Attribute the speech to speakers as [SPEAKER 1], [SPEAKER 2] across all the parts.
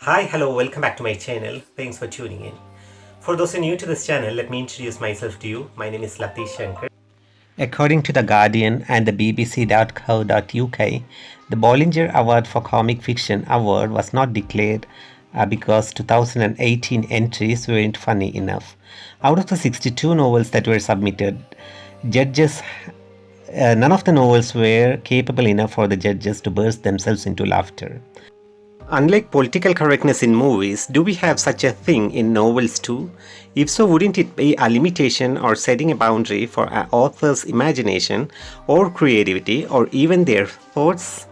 [SPEAKER 1] Hi, hello, welcome back to my channel. Thanks for tuning in. For those who are new to this channel, let me introduce myself to you. My name is Lathish Shankar. According to The Guardian and the BBC.co.uk, the Bollinger Award for Comic Fiction Award was not declared because 2018 entries weren't funny enough. Out of the 62 novels that were submitted, none of the novels were capable enough for the judges to burst themselves into laughter. Unlike political correctness in movies, do we have such a thing in novels too? If so, wouldn't it be a limitation or setting a boundary for an author's imagination or creativity or even their thoughts?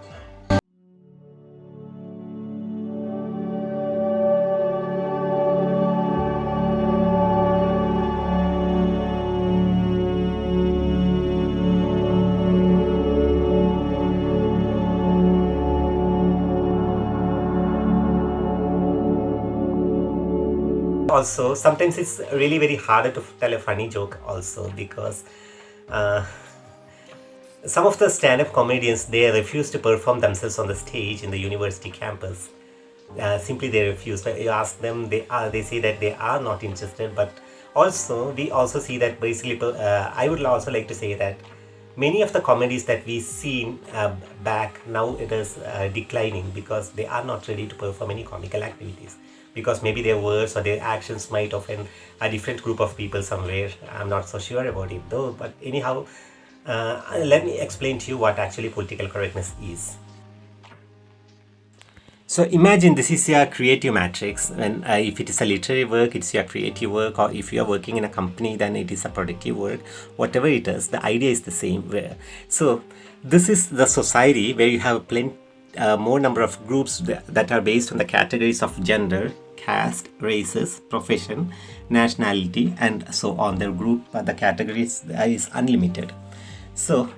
[SPEAKER 1] Also, sometimes it's really very hard to tell a funny joke also because uh, some of the stand-up comedians, they refuse to perform themselves on the stage in the university campus. Simply they refuse. You ask them, they say that they are not interested. But also we also see that basically I would also like to say that many of the comedies that we seen back now, it is declining because they are not ready to perform any comical activities, because maybe their words or their actions might offend a different group of people somewhere. I'm not so sure about it though, but anyhow, let me explain to you what actually political correctness is. So imagine this is your creative matrix, and if it is a literary work, it's your creative work, or if you are working in a company, then it is a productive work. Whatever it is, the idea is the same. So this is the society where you have plenty more number of groups that are based on the categories of gender, caste, races, profession, nationality, and so on. Their group, the categories is unlimited. So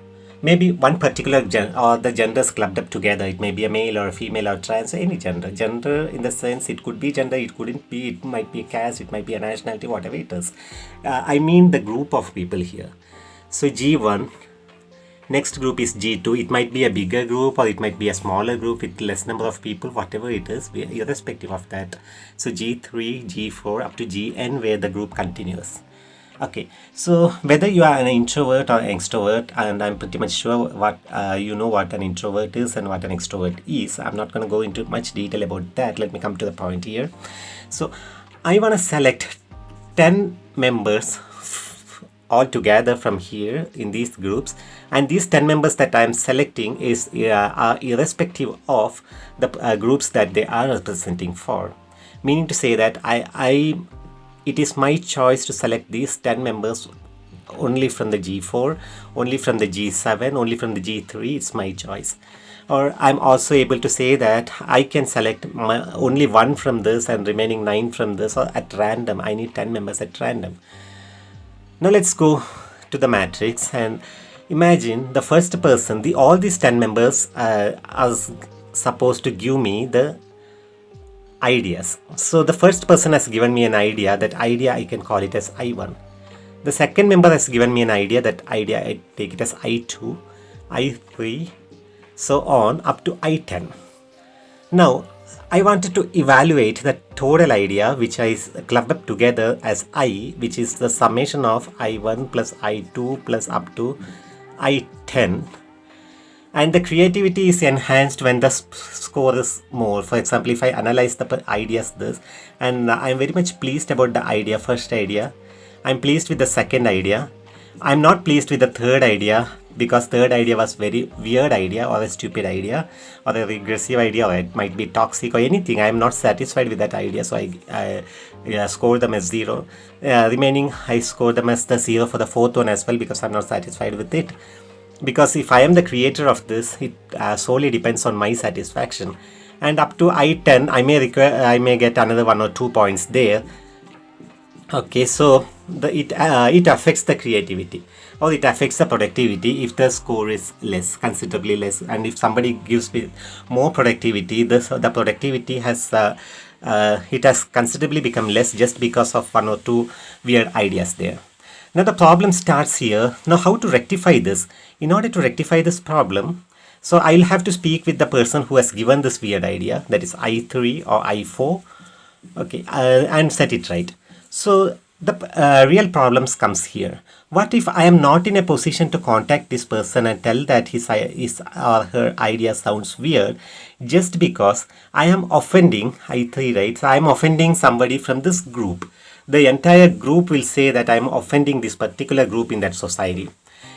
[SPEAKER 1] maybe one particular or the genders clubbed up together. It may be a male or a female or trans, or any gender. Gender in the sense, it could be gender, it couldn't be, it might be a caste, it might be a nationality, whatever it is. I mean the group of people here. So G1, next group is G2. It might be a bigger group or it might be a smaller group with less number of people, whatever it is, irrespective of that. So G3, G4 up to Gn, where the group continues. Okay, so whether you are an introvert or an extrovert, and I'm pretty much sure what you know what an introvert is and what an extrovert is. I'm not going to go into much detail about that. Let me come to the point here. So I want to select 10 members all together from here in these groups, and these 10 members that I'm selecting are irrespective of the groups that they are representing for, meaning to say that it is my choice to select these 10 members only from the G4, only from the G7, only from the G3. It's my choice. Or I'm also able to say that I can select only one from this and remaining 9 from this, or at random. I need 10 members at random. Now let's go to the matrix and imagine the first person. All these 10 members are supposed to give me the ideas. So the first person has given me an idea. That idea I can call it as I1. The second member has given me an idea. That idea I take it as I2, I3, so on up to I10. Now I wanted to evaluate the total idea, which I clubbed up together as I, which is the summation of I1 plus I2 plus up to I10. And the creativity is enhanced when the score is more. For example, if I analyze the ideas this, and I'm very much pleased about the idea, first idea. I'm pleased with the second idea. I'm not pleased with the third idea, because third idea was very weird idea, or a stupid idea, or a regressive idea, or it might be toxic or anything. I'm not satisfied with that idea, so I score them as 0. Remaining, I score them as the 0 for the fourth one as well, because I'm not satisfied with it. Because if I am the creator of this, it solely depends on my satisfaction. And up to I10, I may get another 1 or 2 points there. Okay, so it affects the creativity, or it affects the productivity if the score is less, considerably less. And if somebody gives me more productivity, the productivity has it has considerably become less just because of 1 or 2 weird ideas there. Now the problem starts here. Now how to rectify this? In order to rectify this problem, So I'll have to speak with the person who has given this weird idea, that is I3 or I4, okay, and set it right. So the real problems comes here. What if I am not in a position to contact this person and tell that his or her idea sounds weird, just because I am offending I3, right? So I am offending somebody from this group. The entire group will say that I am offending this particular group in that society.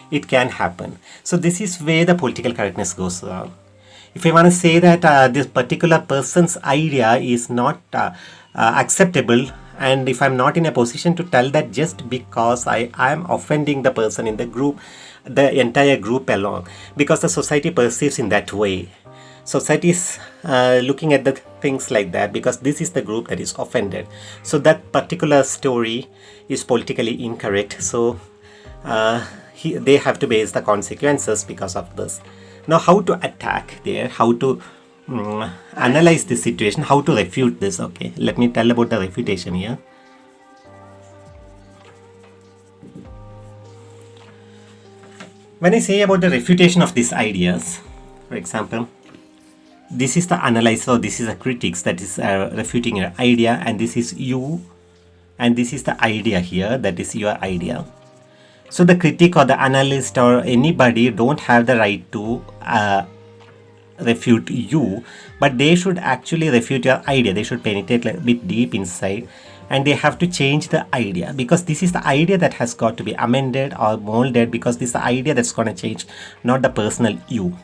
[SPEAKER 1] It can happen. So this is where the political correctness goes wrong. If I want to say that this particular person's idea is not acceptable, and if I'm not in a position to tell that just because I am offending the person in the group, the entire group along, because the society perceives in that way. Society is looking at the things like that because this is the group that is offended. So that particular story is politically incorrect. So they have to face the consequences because of this. Now, how to attack there, how to analyze this situation, how to refute this. Okay, let me tell about the refutation here. When I say about the refutation of these ideas, for example, this is the analyzer, this is the critics that is refuting your idea, and this is you, and this is the idea here, that is your idea. So the critic or the analyst or anybody don't have the right to refute you, but they should actually refute your idea. They should penetrate a bit deep inside, and they have to change the idea, because this is the idea that has got to be amended or molded, because this is the idea that's going to change, not the personal you.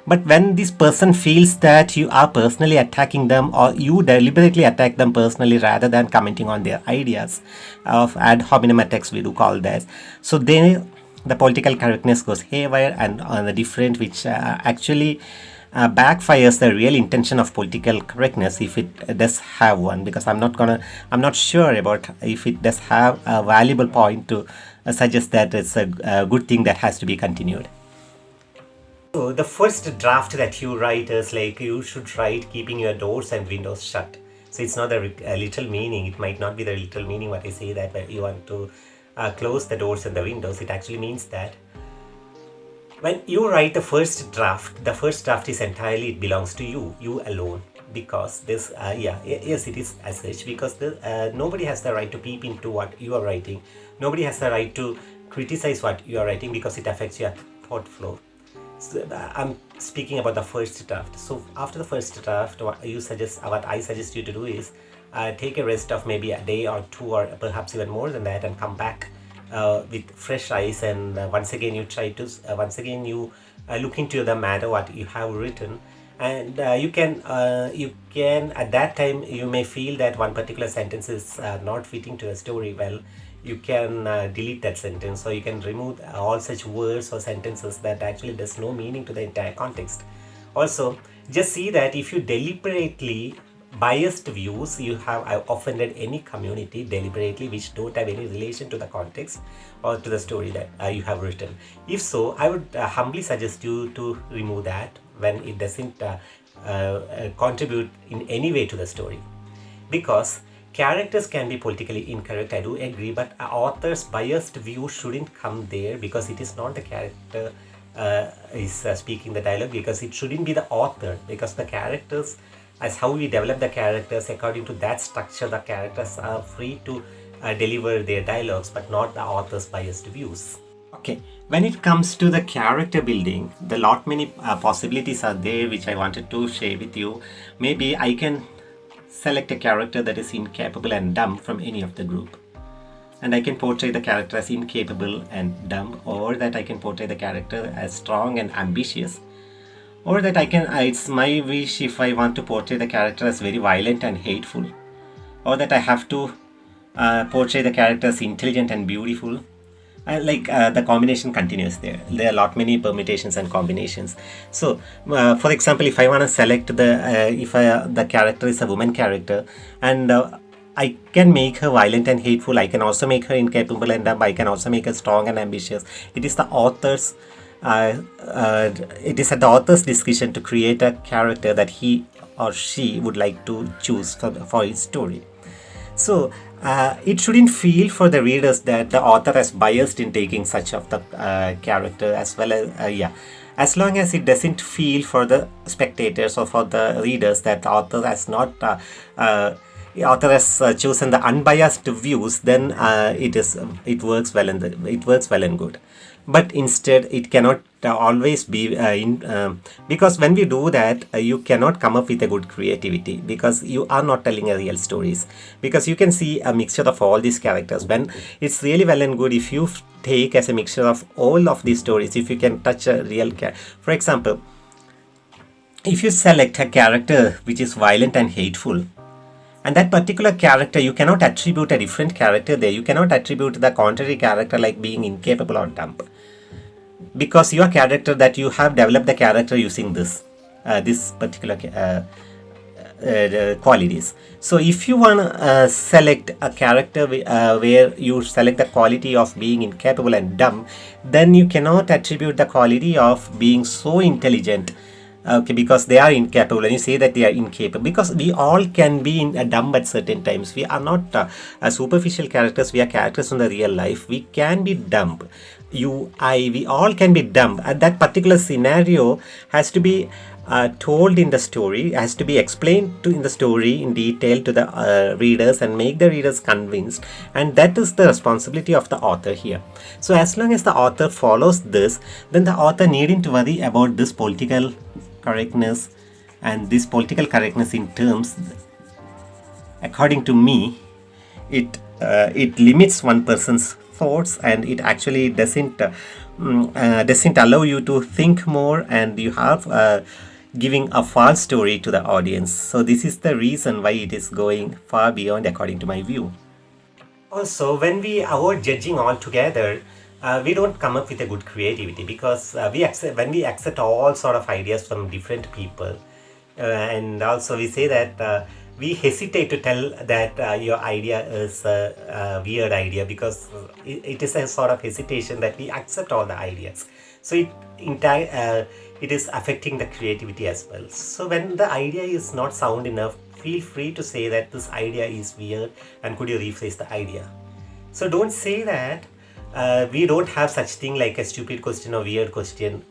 [SPEAKER 1] But when this person feels that you are personally attacking them, or you deliberately attack them personally rather than commenting on their ideas, of ad hominem attacks we do call that, so then the political correctness goes haywire and on the different, which actually backfires the real intention of political correctness, if it does have one, because I'm not sure about if it does have a valuable point to suggest that it's a good thing that has to be continued. So the first draft that you write is like, you should write keeping your doors and windows shut. So it's not a literal meaning. It might not be the literal meaning what I say that you want to close the doors and the windows. It actually means that when you write the first draft is entirely, it belongs to you alone, because this yes, it is as such, because nobody has the right to peep into what you are writing. Nobody has the right to criticize what you are writing, because it affects your thought flow. So, I'm speaking about the first draft. So after the first draft, what I suggest you to do is take a rest of maybe a day or two, or perhaps even more than that, and come back with fresh eyes, and once again you look into the matter what you have written, and you can at that time you may feel that one particular sentence is not fitting to the story well. You can delete that sentence, or you can remove all such words or sentences that actually does no meaning to the entire context. Also, just see that if you deliberately biased views, you have offended any community deliberately, which don't have any relation to the context or to the story that you have written. If so, I would humbly suggest you to remove that when it doesn't contribute in any way to the story. Because characters can be politically incorrect, I do agree, but an author's biased view shouldn't come there, because it is not the character is speaking the dialogue, because it shouldn't be the author, because the characters, as how we develop the characters, according to that structure, the characters are free to deliver their dialogues, but not the author's biased views. Okay, when it comes to the character building, the lot many possibilities are there which I wanted to share with you. Maybe I can select a character that is incapable and dumb from any of the group, and I can portray the character as incapable and dumb, or that I can portray the character as strong and ambitious, or that it's my wish if I want to portray the character as very violent and hateful, or that I have to portray the character as intelligent and beautiful. The combination continues there. There are a lot many permutations and combinations. So, for example, if I want to select the character is a woman character, and I can make her violent and hateful. I can also make her incapable and dumb. I can also make her strong and ambitious. It is the author's. It is at the author's discretion to create a character that he or she would like to choose for his story. So it shouldn't feel for the readers that the author is biased in taking such of the character, as well as as long as it doesn't feel for the spectators or for the readers that the author has not the author has chosen the unbiased views, then it works well and it works well and good. But instead it cannot always be because when we do that, you cannot come up with a good creativity, because you are not telling a real stories, because you can see a mixture of all these characters. When it's really well and good if you take as a mixture of all of these stories, if you can touch a real for example, if you select a character which is violent and hateful, and that particular character, you cannot attribute a different character there. You cannot attribute the contrary character like being incapable or dumb, because your character that you have developed the character using this particular qualities. So if you want to select a character where you select the quality of being incapable and dumb, then you cannot attribute the quality of being so intelligent. Okay, because they are incapable, and you say that they are incapable, because we all can be dumb at certain times. We are not superficial characters. We are characters in the real life. We can be dumb. We all can be dumb. And that particular scenario has to be told in the story, has to be explained in the story in detail to the readers and make the readers convinced. And that is the responsibility of the author here. So as long as the author follows this, then the author needn't to worry about this political correctness. And this political correctness in terms, according to me, it limits one person's thoughts, and it actually doesn't allow you to think more, and you have giving a false story to the audience. So this is the reason why it is going far beyond, according to my view. Also, when we avoid judging altogether, we don't come up with a good creativity, because when we accept all sort of ideas from different people, and also we say that we hesitate to tell that your idea is a weird idea, because it is a sort of hesitation that we accept all the ideas. So it is affecting the creativity as well. So when the idea is not sound enough, feel free to say that this idea is weird and could you rephrase the idea. So don't say that we don't have such thing like a stupid question or weird question,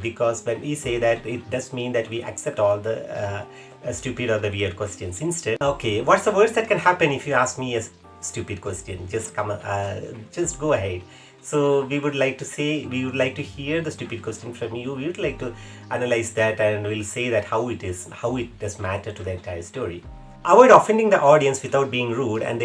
[SPEAKER 1] because when we say that, it does mean that we accept all the stupid or the weird questions instead. Okay, what's the worst that can happen if you ask me a stupid question? Just go ahead. So we would like to hear the stupid question from you. We would like to analyze that, and we'll say that how it does matter to the entire story. Avoid offending the audience without being rude, and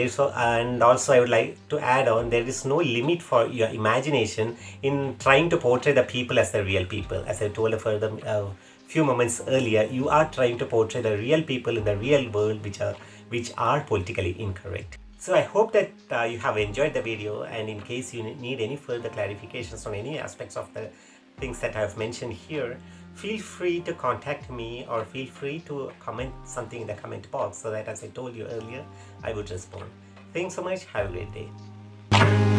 [SPEAKER 1] also I would like to add on, there is no limit for your imagination in trying to portray the people as the real people. As I told a few moments earlier, you are trying to portray the real people in the real world, which are politically incorrect. So I hope that you have enjoyed the video, and in case you need any further clarifications on any aspects of the things that I have mentioned here, feel free to contact me, or feel free to comment something in the comment box, so that, as I told you earlier, I would respond. Thanks so much. Have a great day.